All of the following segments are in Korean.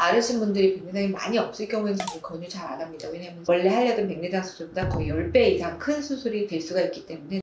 앓으신 분들이 백내장이 많이 없을 경우에는 저는 권유 잘 안 합니다. 왜냐하면 원래 하려던 백내장 수술보다 거의 10배 이상 큰 수술이 될 수가 있기 때문에.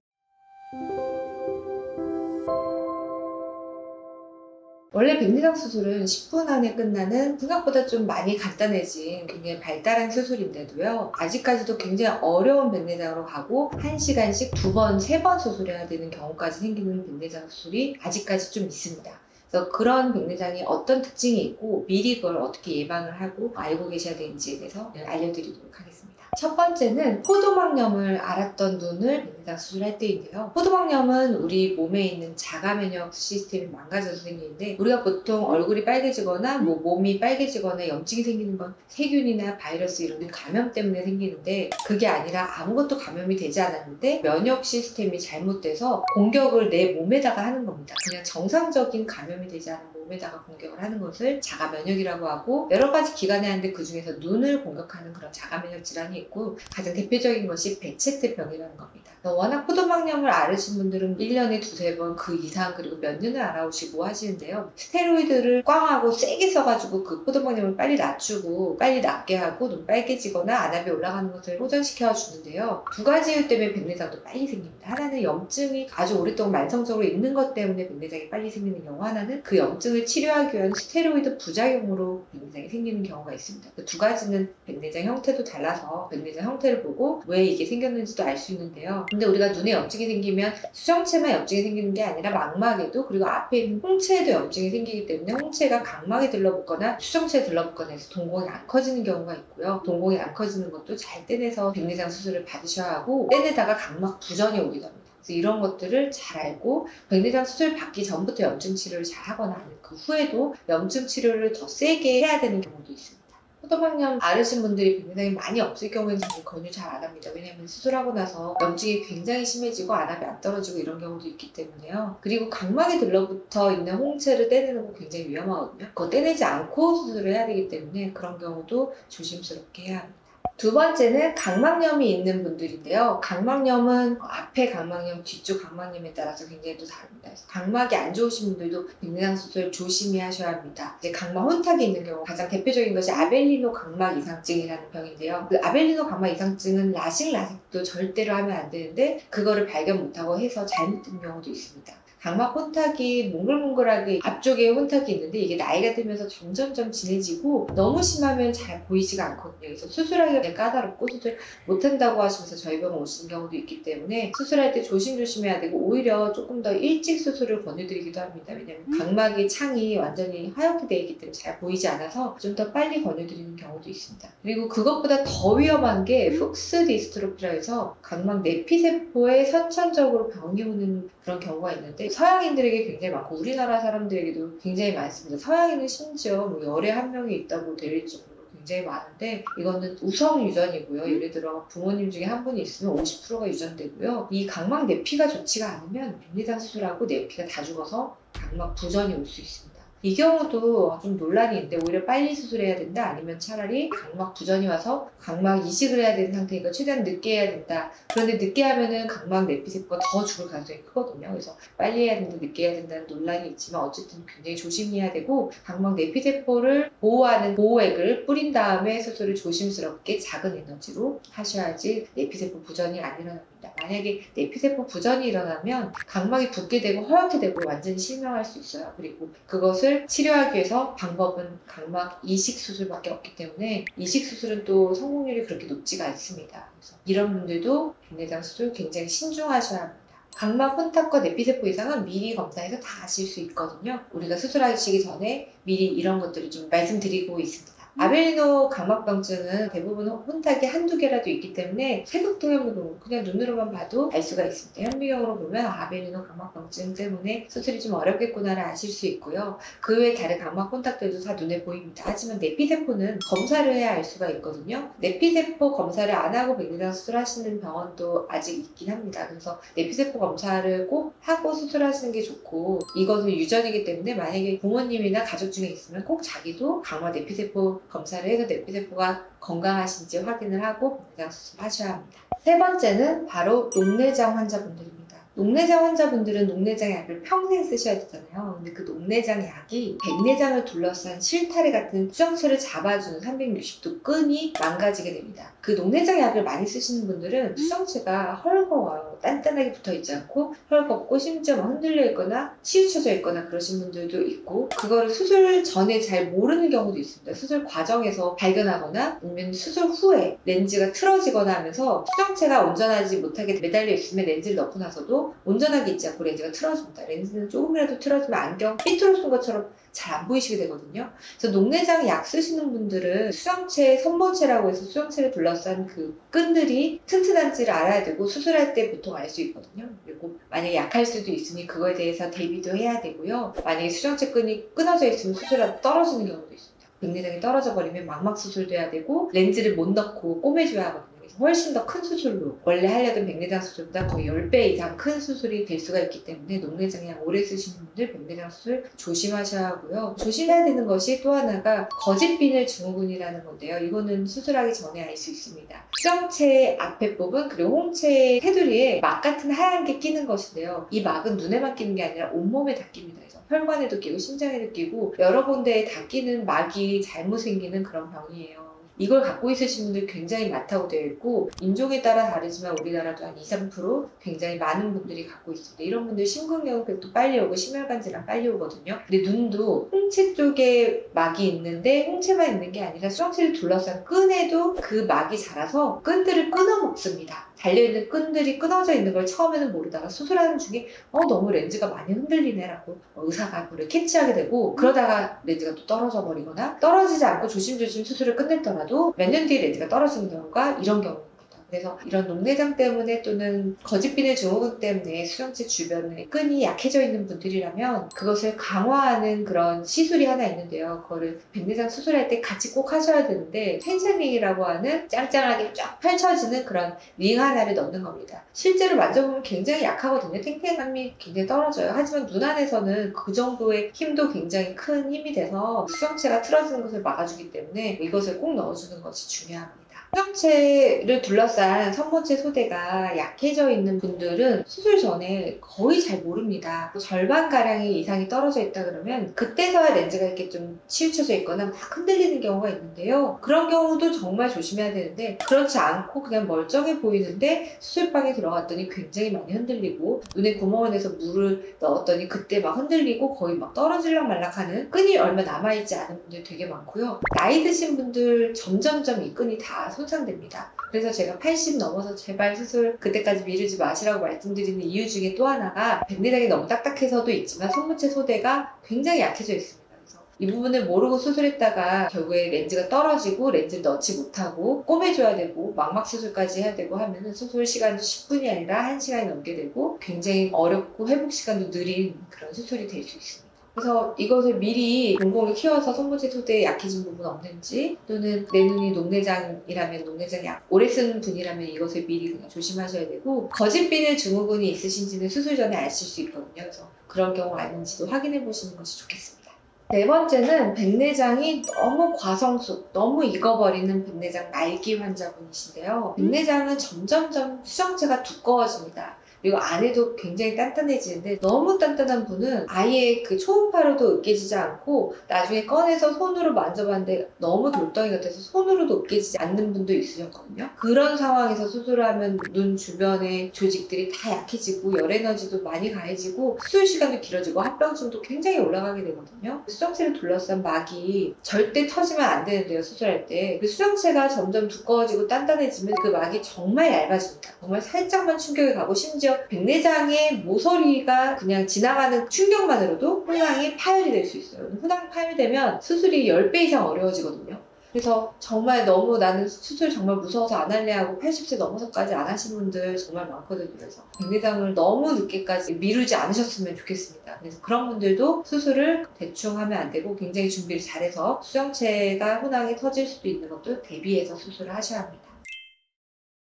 원래 백내장 수술은 10분 안에 끝나는 생각보다 좀 많이 간단해진 굉장히 발달한 수술인데도요, 아직까지도 굉장히 어려운 백내장으로 가고 1시간씩 2번, 3번 수술해야 되는 경우까지 생기는 백내장 수술이 아직까지 좀 있습니다. 그래서 그런 백내장이 어떤 특징이 있고 미리 그걸 어떻게 예방을 하고 알고 계셔야 되는지에 대해서 알려드리도록 하겠습니다. 첫 번째는 포도막염을 앓았던 눈을 백내장 수술할 때인데요. 포도막염은 우리 몸에 있는 자가 면역 시스템이 망가져서 생기는데, 우리가 보통 얼굴이 빨개지거나 몸이 빨개지거나 염증이 생기는 건 세균이나 바이러스 이런 감염 때문에 생기는데, 그게 아니라 아무것도 감염이 되지 않았는데 면역 시스템이 잘못돼서 공격을 내 몸에다가 하는 겁니다. 그냥 정상적인 감염이 되지 않은 몸에다가 공격을 하는 것을 자가 면역이라고 하고, 여러 가지 기관에 하는데 그 중에서 눈을 공격하는 그런 자가 면역 질환이 있고, 가장 대표적인 것이 베체테병이라는 겁니다. 워낙 포도막염을 앓으신 분들은 1년에 2-3번 그 이상 그리고 몇 년을 앓아오시고 하시는데요, 스테로이드를 꽝하고 세게 써가지고 그 포도막염을 빨리 낮추고 빨리 낫게 하고 눈 빨개지거나 안압이 올라가는 것을 호전시켜 주는데요, 두 가지 이유 때문에 백내장도 빨리 생깁니다. 하나는 염증이 아주 오랫동안 만성적으로 있는 것 때문에 백내장이 빨리 생기는 경우, 하나는 그 염증을 치료하기 위한 스테로이드 부작용으로 백내장이 생기는 경우가 있습니다. 그 두 가지는 백내장 형태도 달라서 백내장 형태를 보고 왜 이게 생겼는지도 알 수 있는데요, 근데 우리가 눈에 염증이 생기면 수정체만 염증이 생기는 게 아니라 망막에도, 그리고 앞에 있는 홍채에도 염증이 생기기 때문에 홍채가 각막에 들러붙거나 수정체에 들러붙거나 해서 동공이 안 커지는 경우가 있고요. 동공이 안 커지는 것도 잘 떼내서 백내장 수술을 받으셔야 하고, 떼내다가 각막 부전이 오기도 합니다. 이런 것들을 잘 알고 백내장 수술 받기 전부터 염증 치료를 잘 하거나 아니면 그 후에도 염증 치료를 더 세게 해야 되는 경우도 있습니다. 포도막염 앓으신 분들이 백내장이 많이 없을 경우에는 저는 권유 잘 안 합니다. 왜냐하면 수술하고 나서 염증이 굉장히 심해지고 안압이 안 떨어지고 이런 경우도 있기 때문에요. 그리고 각막에 들러붙어 있는 홍채를 떼내는 거 굉장히 위험하거든요. 그거 떼내지 않고 수술을 해야 되기 때문에 그런 경우도 조심스럽게 해야 합니다. 두 번째는 각막염이 있는 분들인데요. 각막염은 앞에 각막염, 뒤쪽 각막염에 따라서 굉장히 또 다릅니다. 각막이 안 좋으신 분들도 백내장 수술 조심히 하셔야 합니다. 이제 각막 혼탁이 있는 경우, 가장 대표적인 것이 아벨리노 각막 이상증이라는 병인데요. 그 아벨리노 각막 이상증은 라식도 절대로 하면 안 되는데, 그거를 발견 못하고 해서 잘못된 경우도 있습니다. 각막 혼탁이 몽글몽글하게 앞쪽에 혼탁이 있는데, 이게 나이가 들면서 점점점 진해지고 너무 심하면 잘 보이지가 않거든요. 그래서 수술하기가 까다롭고 수술 못한다고 하시면서 저희 병원 오시는 경우도 있기 때문에 수술할 때 조심해야 되고, 오히려 조금 더 일찍 수술을 권유드리기도 합니다. 왜냐하면 각막의 창이 완전히 하얗게 되어 있기 때문에 잘 보이지 않아서 좀 더 빨리 권유드리는 경우도 있습니다. 그리고 그것보다 더 위험한 게 푹스 디스트로피라 해서 각막 내피세포에 선천적으로 병이 오는 그런 경우가 있는데, 서양인들에게 굉장히 많고 우리나라 사람들에게도 굉장히 많습니다. 서양인은 심지어 열에 한 명이 있다고 내릴 정도로 굉장히 많은데, 이거는 우성 유전이고요. 예를 들어 부모님 중에 한 분이 있으면 50%가 유전되고요. 이 각막 내피가 좋지가 않으면 백내장 수술하고 내피가 다 죽어서 각막 부전이 올 수 있습니다. 이 경우도 좀 논란이 있는데, 오히려 빨리 수술해야 된다, 아니면 차라리 각막 부전이 와서 각막 이식을 해야 되는 상태니까 최대한 늦게 해야 된다. 그런데 늦게 하면은 각막 내피세포가 더 죽을 가능성이 크거든요. 그래서 빨리 해야 된다, 늦게 해야 된다는 논란이 있지만 어쨌든 굉장히 조심해야 되고, 각막 내피세포를 보호하는 보호액을 뿌린 다음에 수술을 조심스럽게 작은 에너지로 하셔야지 내피세포 부전이 안 일어납니다. 만약에 내피세포 부전이 일어나면 각막이 붓게 되고 허옇게 되고 완전히 실명할 수 있어요. 그리고 그것을 치료하기 위해서 방법은 각막 이식 수술밖에 없기 때문에, 이식 수술은 또 성공률이 그렇게 높지가 않습니다. 그래서 이런 분들도 백내장 수술 굉장히 신중하셔야 합니다. 각막 혼탁과 내피세포 이상은 미리 검사해서 다 아실 수 있거든요. 우리가 수술하시기 전에 미리 이런 것들을 좀 말씀드리고 있습니다. 아벨리노 각막병증은 대부분 혼탁이 한두 개라도 있기 때문에 세극동염으로 그냥 눈으로만 봐도 알 수가 있습니다. 현미경으로 보면 아벨리노 각막병증 때문에 수술이 좀 어렵겠구나를 아실 수 있고요. 그 외 다른 각막 혼탁들도 다 눈에 보입니다. 하지만 내피세포는 검사를 해야 알 수가 있거든요. 내피세포 검사를 안 하고 백내장 수술하시는 병원도 아직 있긴 합니다. 그래서 내피세포 검사를 꼭 하고 수술하시는 게 좋고, 이것은 유전이기 때문에 만약에 부모님이나 가족 중에 있으면 꼭 자기도 각막 내피세포 검사를 해서 내피세포가 건강하신지 확인을 하고 백내장 수술을 하셔야 합니다. 세 번째는 바로 녹내장 환자분들입니다. 녹내장 환자분들은 녹내장 약을 평생 쓰셔야 되잖아요. 근데 그 녹내장 약이 백내장을 둘러싼 실타래 같은 수정체를 잡아주는 360도 끈이 망가지게 됩니다. 그 녹내장 약을 많이 쓰시는 분들은 수정체가 헐거워요. 단단하게 붙어있지 않고 헐겁고 심지어 막 흔들려 있거나 치우쳐져 있거나 그러신 분들도 있고, 그거를 수술 전에 잘 모르는 경우도 있습니다. 수술 과정에서 발견하거나 아니면 수술 후에 렌즈가 틀어지거나 하면서 수정체가 온전하지 못하게 매달려 있으면 렌즈를 넣고 나서도 온전하게 있지 않고 렌즈가 틀어집니다. 렌즈는 조금이라도 틀어지면 안경 삐뚤어 쓴 것처럼 잘 안 보이시게 되거든요. 그래서 녹내장 약 쓰시는 분들은 수정체, 선모체라고 해서 수정체를 둘러싼 그 끈들이 튼튼한지를 알아야 되고, 수술할 때 보통 알 수 있거든요. 그리고 만약에 약할 수도 있으니 그거에 대해서 대비도 해야 되고요. 만약에 수정체 끈이 끊어져 있으면 수술하다 떨어지는 경우도 있습니다. 백내장이 떨어져 버리면 망막 수술도 해야 되고 렌즈를 못 넣고 꼬매줘야 하거든요. 훨씬 더 큰 수술로, 원래 하려던 백내장 수술보다 거의 10배 이상 큰 수술이 될 수가 있기 때문에 녹내장 약 오래 쓰시는 분들 백내장 수술 조심하셔야 하고요. 조심해야 되는 것이 또 하나가 거짓비늘 증후군이라는 건데요. 이거는 수술하기 전에 알 수 있습니다. 수정체 앞에 부분 그리고 홍채 테두리에 막 같은 하얀 게 끼는 것인데요. 이 막은 눈에만 끼는 게 아니라 온몸에 다 낍니다. 그래서 혈관에도 끼고 심장에도 끼고 여러 군데에 다 끼는 막이 잘못 생기는 그런 병이에요. 이걸 갖고 있으신 분들 굉장히 많다고 되어 있고, 인종에 따라 다르지만 우리나라도 한 2, 3% 굉장히 많은 분들이 갖고 있습니다. 이런 분들 심근경색도 빨리 오고 심혈관 질환 빨리 오거든요. 근데 눈도 홍채 쪽에 막이 있는데 홍채만 있는 게 아니라 수정체를 둘러싼 끈에도 그 막이 자라서 끈들을 끊어 먹습니다. 달려있는 끈들이 끊어져 있는 걸 처음에는 모르다가 수술하는 중에 너무 렌즈가 많이 흔들리네 라고 의사가 그걸 캐치하게 되고, 그러다가 렌즈가 또 떨어져 버리거나 떨어지지 않고 조심조심 수술을 끝냈더라도 몇 년 뒤에 렌즈가 떨어지는 경우가 이런 경우입니다. 그래서 이런 녹내장 때문에 또는 거짓비늘 증후군 때문에 수정체 주변에 끈이 약해져 있는 분들이라면 그것을 강화하는 그런 시술이 하나 있는데요. 그거를 백내장 수술할 때 같이 꼭 하셔야 되는데, 텐션링이라고 하는 짱짱하게 쫙 펼쳐지는 그런 링 하나를 넣는 겁니다. 실제로 만져보면 굉장히 약하거든요. 탱탱함이 굉장히 떨어져요. 하지만 눈 안에서는 그 정도의 힘도 굉장히 큰 힘이 돼서 수정체가 틀어지는 것을 막아주기 때문에 이것을 꼭 넣어주는 것이 중요합니다. 수정체를 둘러싼 선모체 소대가 약해져 있는 분들은 수술 전에 거의 잘 모릅니다. 절반가량의 이상이 떨어져 있다 그러면 그때서야 렌즈가 이렇게 좀 치우쳐져 있거나 막 흔들리는 경우가 있는데요. 그런 경우도 정말 조심해야 되는데, 그렇지 않고 그냥 멀쩡해 보이는데 수술방에 들어갔더니 굉장히 많이 흔들리고, 눈에 구멍을 내서 물을 넣었더니 그때 막 흔들리고 거의 막 떨어질락 말락하는, 끈이 얼마 남아있지 않은 분들 되게 많고요. 나이 드신 분들 점점점 이 끈이 다 손상됩니다. 그래서 제가 80 넘어서 제발 수술 그때까지 미루지 마시라고 말씀드리는 이유 중에 또 하나가 백내장이 너무 딱딱해서도 있지만 선모체 소대가 굉장히 약해져 있습니다. 그래서 이 부분을 모르고 수술했다가 결국에 렌즈가 떨어지고 렌즈를 넣지 못하고 꼬매줘야 되고 망막 수술까지 해야 되고 하면은 수술 시간도 10분이 아니라 1시간이 넘게 되고 굉장히 어렵고 회복 시간도 느린 그런 수술이 될 수 있습니다. 그래서 이것을 미리 곰곰이 키워서 선모체 소대에 약해진 부분 없는지, 또는 내 눈이 녹내장이라면 녹내장 약 오래 쓰는 분이라면 이것을 미리 그냥 조심하셔야 되고, 거짓비늘 증후군이 있으신지는 수술 전에 아실 수 있거든요. 그래서 그런 경우 아닌지도 확인해 보시는 것이 좋겠습니다. 네 번째는 백내장이 너무 과성수, 너무 익어버리는 백내장 말기 환자분이신데요. 백내장은 점점점 수정체가 두꺼워집니다. 그리고 안에도 굉장히 단단해지는데, 너무 단단한 분은 아예 그 초음파로도 으깨지지 않고 나중에 꺼내서 손으로 만져봤는데 너무 돌덩이 같아서 손으로도 으깨지지 않는 분도 있으셨거든요. 그런 상황에서 수술을 하면 눈 주변의 조직들이 다 약해지고 열 에너지도 많이 가해지고 수술 시간도 길어지고 합병증도 굉장히 올라가게 되거든요. 수정체를 둘러싼 막이 절대 터지면 안 되는데요. 수술할 때 그 수정체가 점점 두꺼워지고 단단해지면 그 막이 정말 얇아집니다. 정말 살짝만 충격이 가고, 심지어 백내장의 모서리가 그냥 지나가는 충격만으로도 혼항이 파열이 될 수 있어요. 혼항 파열되면 수술이 10배 이상 어려워지거든요. 그래서 정말 너무 나는 수술 정말 무서워서 안 할래 하고 80세 넘어서까지 안 하신 분들 정말 많거든요. 그래서 백내장을 너무 늦게까지 미루지 않으셨으면 좋겠습니다. 그래서 그런 분들도 수술을 대충 하면 안 되고 굉장히 준비를 잘해서 수정체가 혼항이 터질 수도 있는 것도 대비해서 수술을 하셔야 합니다.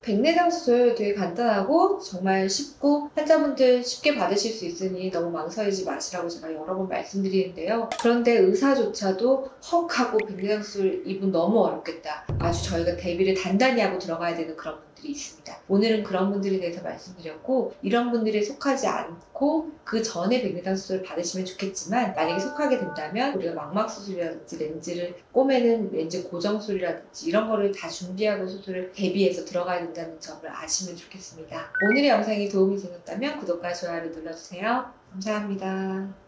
백내장 수술 되게 간단하고 정말 쉽고 환자분들 쉽게 받으실 수 있으니 너무 망설이지 마시라고 제가 여러 번 말씀드리는데요. 그런데 의사조차도 헉 하고 백내장 수술 이분 너무 어렵겠다, 아주 저희가 대비를 단단히 하고 들어가야 되는 그런 분들 분들이 있습니다. 오늘은 그런 분들에 대해서 말씀드렸고, 이런 분들에 속하지 않고 그 전에 백내장 수술을 받으시면 좋겠지만, 만약에 속하게 된다면 우리가 망막 수술이라든지 렌즈를 꼬매는 렌즈 고정 수술이라든지 이런 거를 다 준비하고 수술을 대비해서 들어가야 된다는 점을 아시면 좋겠습니다. 오늘의 영상이 도움이 되셨다면 구독과 좋아요를 눌러주세요. 감사합니다.